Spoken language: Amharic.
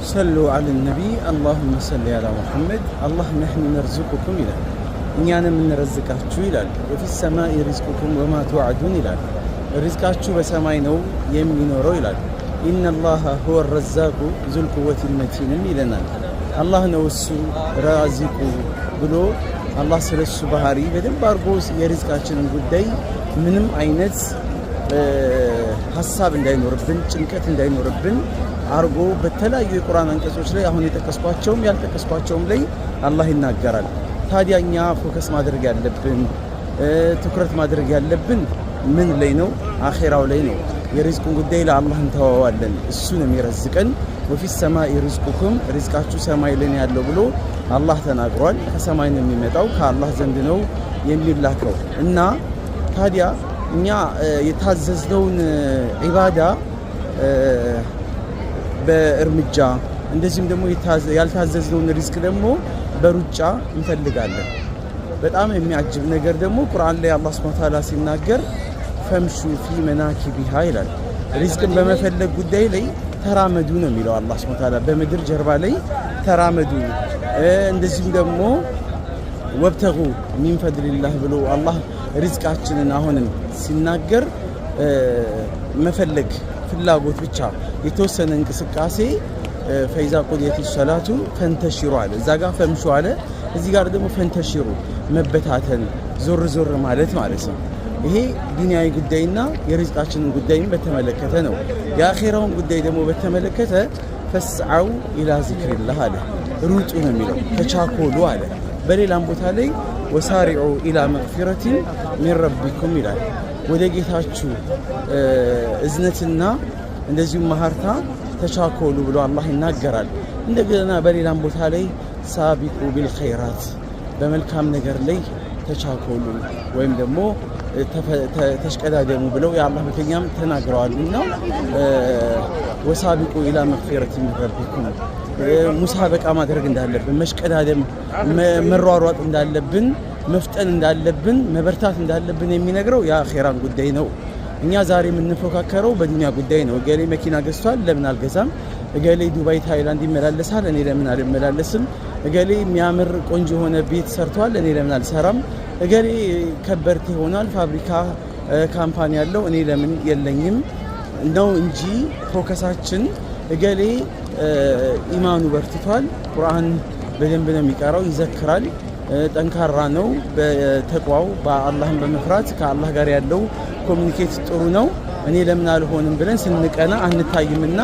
صلوا على النبي اللهم صل على محمد الله نحن نرزقكم إلى إننا من رزقاتشو إلى وفي السماء رزقكم وما توعدون إلى رزقاتشو بسماء نو يمينورو إلى إن الله هو الرزاق ذو القوة المتين إلنا الله نوسو رازقو بلو الله سلسو بهاري بدن بارغوس يرزقاتشن ጉዳይ ምንም አይነት ሐሳብ እንዳይኖርብን ጭንቀት እንዳይኖርብን አርጎ በተለያዩ የቁርአን አንቀጾች ላይ አሁን የተከስኳቸውም ያልተከስኳቸውም ላይ አላህ ይናገራል። ታዲያኛ ፎከስ ማድረግ ያለብን ትኩረት ማድረግ ያለብን ምን ላይ ነው? አኺራው ላይ ነው። የሪዝቁን ጉዳይ ለአላህ እንተዋዋለን። እሱ ነው የሚረዝቀን። ወፊ ሰማይ ሪዝቁኩም ሪዝቃችሁ ሰማይ ላይ ያለው ብሎ አላህ ተናግሯል። ከሰማይ ነው የሚመጣው ከአላህ ዘንድ ነው የሚላከው እና ታዲያ እኛ የታዘዝነውን ዒባዳ በእርምጃ እንደዚህም ደግሞ ያልታዘዝነውን ሪዝቅ ደግሞ በሩጫ እንፈልጋለን። በጣም የሚያጅብ ነገር ደግሞ ቁርአን ላይ አላህ Subhanahu Wa Ta'ala ሲናገር ፈምሹ ፊ መናኪቢሃ ይላል። ሪዝቅን በመፈለግ ጉዳይ ላይ ተራመዱ ነው የሚለው አላህ Subhanahu Wa Ta'ala በምድር ጀርባ ላይ ተራመዱ። እንደዚህም ደግሞ ወብተጉ ሚን ፈድሊላህ ብሎ አላህ ሪዝቃችንን አሁንም ሲናገር መፈለግ ፍላጎት ብቻ የተወሰነ እንቅስቃሴ ፈይዛ ቁዲየት ሰላቱ ፈንተሽሩ አለ። እዛ ጋር ፈምሹ አለ፣ እዚህ ጋር ደግሞ ፈንተሽሩ መበታተን ዞር ዞር ማለት ነው። ይሄ ዱንያዊ ጉዳይና የሪዝቃችንን ጉዳይም በተመለከተ ነው። የአኺራውን ጉዳይ ደግሞ በተመለከተ ፈስዐው ኢላ ዚክሪላህ አለ፣ ሩጡ ነው የሚለው ተቻኮሉ አለ። በሌላም ቦታ ላይ ወሳሪዑ ኢላ መግፊረቲን ሚን ረቢኩም ይላል። ወደ ጌታችሁ እዝነትና እንደዚሁም መሐርታ ተቻኮሉ ብሎ አላህ ይናገራል። እንደገና በሌላም ቦታ ላይ ሳቢቁ ቢልኸይራት በመልካም ነገር ላይ ተቻኮሉ ወይም ደግሞ ተሽቀዳደሙ ብለው የአላህ መልእክተኛም ተናግረዋልና ወሳቢቁ ኢላ መግፊረቲን ሚን ረቢኩም ሙሳበቃ ማድረግ እንዳለብን መሽቀዳደም መሯሯጥ እንዳለብን መፍጠን እንዳለብን መበርታት እንዳለብን የሚነግረው የአኺራን ጉዳይ ነው። እኛ ዛሬ የምንፎካከረው በዱንያ ጉዳይ ነው። እገሌ መኪና ገዝቷል ለምን አልገዛም? እገሌ ዱባይ ታይላንድ ይመላለሳል እኔ ለምን አልመላለስም? እገሌ የሚያምር ቆንጆ የሆነ ቤት ሰርቷል እኔ ለምን አልሰራም? እገሌ ከበርቴ ሆኗል ፋብሪካ ካምፓኒ ያለው እኔ ለምን የለኝም ነው እንጂ ፎከሳችን እገሌ ኢማኑ በርትቷል ቁርአን በደንብ ነው የሚቀራው ይዘክራል ጠንካራ ነው በተቋው በአላህን በመፍራት ከአላህ ጋር ያለው ኮሙኒኬት ጥሩ ነው እኔ ለምን አልሆንም ብለን ስንቀና አንታይምና